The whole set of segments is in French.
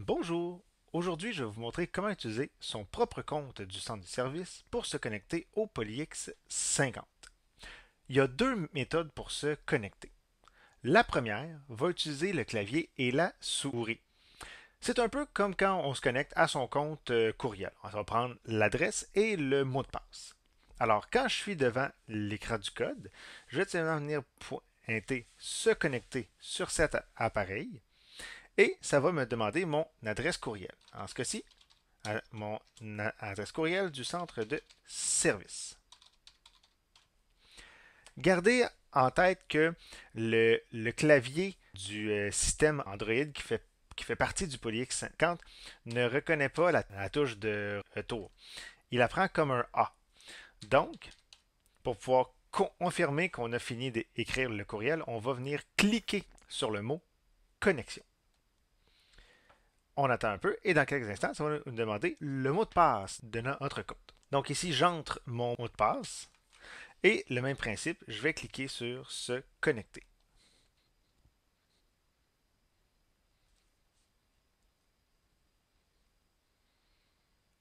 Bonjour! Aujourd'hui, je vais vous montrer comment utiliser son propre compte du centre de service pour se connecter au PolyX 50. Il y a deux méthodes pour se connecter. La première va utiliser le clavier et la souris. C'est un peu comme quand on se connecte à son compte courriel. On va prendre l'adresse et le mot de passe. Alors, quand je suis devant l'écran du code, je vais simplement venir pointer se connecter sur cet appareil et ça va me demander mon adresse courriel. En ce cas-ci, mon adresse courriel du centre de service. Gardez en tête que le clavier du système Android qui fait partie du PolyX 50 ne reconnaît pas la touche de retour. Il apprend comme un A. Donc, pour pouvoir confirmer qu'on a fini d'écrire le courriel, on va venir cliquer sur le mot connexion. On attend un peu et dans quelques instants, ça va nous demander le mot de passe de notre compte. Donc ici, j'entre mon mot de passe et le même principe, je vais cliquer sur se connecter.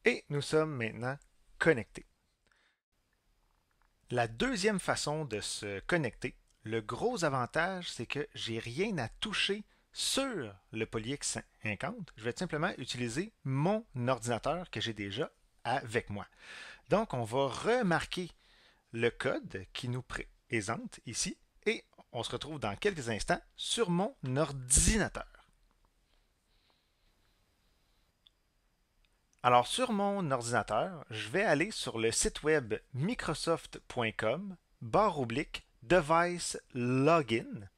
Et nous sommes maintenant connectés. La deuxième façon de se connecter, le gros avantage, c'est que j'ai rien à toucher sur le PolyX 50. Je vais simplement utiliser mon ordinateur que j'ai déjà avec moi. Donc, on va remarquer le code qui nous présente ici et on se retrouve dans quelques instants sur mon ordinateur. Alors sur mon ordinateur, je vais aller sur le site web microsoft.com /device login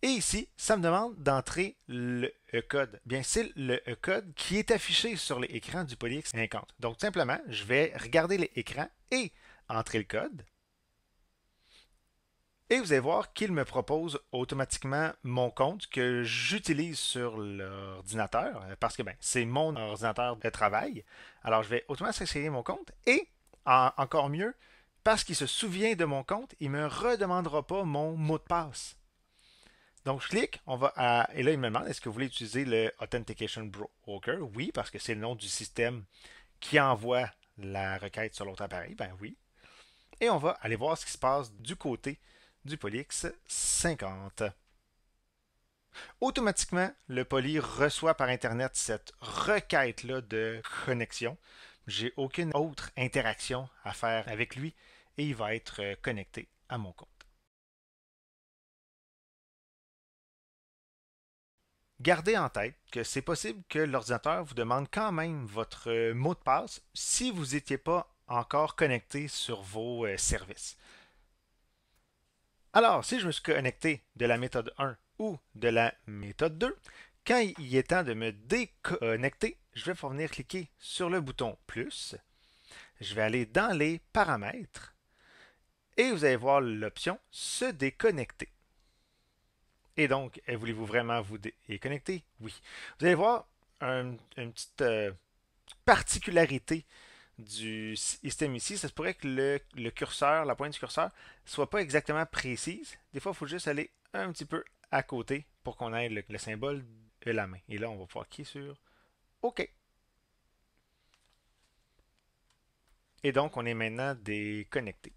et ici, ça me demande d'entrer le code. Bien, c'est le code qui est affiché sur l'écran du PolyX 50. Donc simplement, je vais regarder l'écran et entrer le code. Et vous allez voir qu'il me propose automatiquement mon compte que j'utilise sur l'ordinateur parce que c'est mon ordinateur de travail. Alors je vais automatiquement sélectionner mon compte et encore mieux, parce qu'il se souvient de mon compte, il ne me redemandera pas mon mot de passe. Donc je clique, et là il me demande est-ce que vous voulez utiliser le Authentication Broker? Oui, parce que c'est le nom du système qui envoie la requête sur l'autre appareil. Ben oui. Et on va aller voir ce qui se passe du côté du PolyX 50. Automatiquement, le Poly reçoit par Internet cette requête-là de connexion. J'ai aucune autre interaction à faire avec lui et il va être connecté à mon compte. Gardez en tête que c'est possible que l'ordinateur vous demande quand même votre mot de passe si vous n'étiez pas encore connecté sur vos services. Alors, si je me suis connecté de la méthode 1 ou de la méthode 2, quand il est temps de me déconnecter, je vais venir cliquer sur le bouton plus. Je vais aller dans les paramètres et vous allez voir l'option se déconnecter. Et donc, voulez-vous vraiment vous déconnecter? Oui. Vous allez voir une petite particularité du système ici, ça se pourrait que le curseur, la pointe du curseur, soit pas exactement précise. Des fois, il faut juste aller un petit peu à côté pour qu'on ait le symbole de la main. Et là, on va pouvoir cliquer sur OK. Et donc, on est maintenant déconnecté.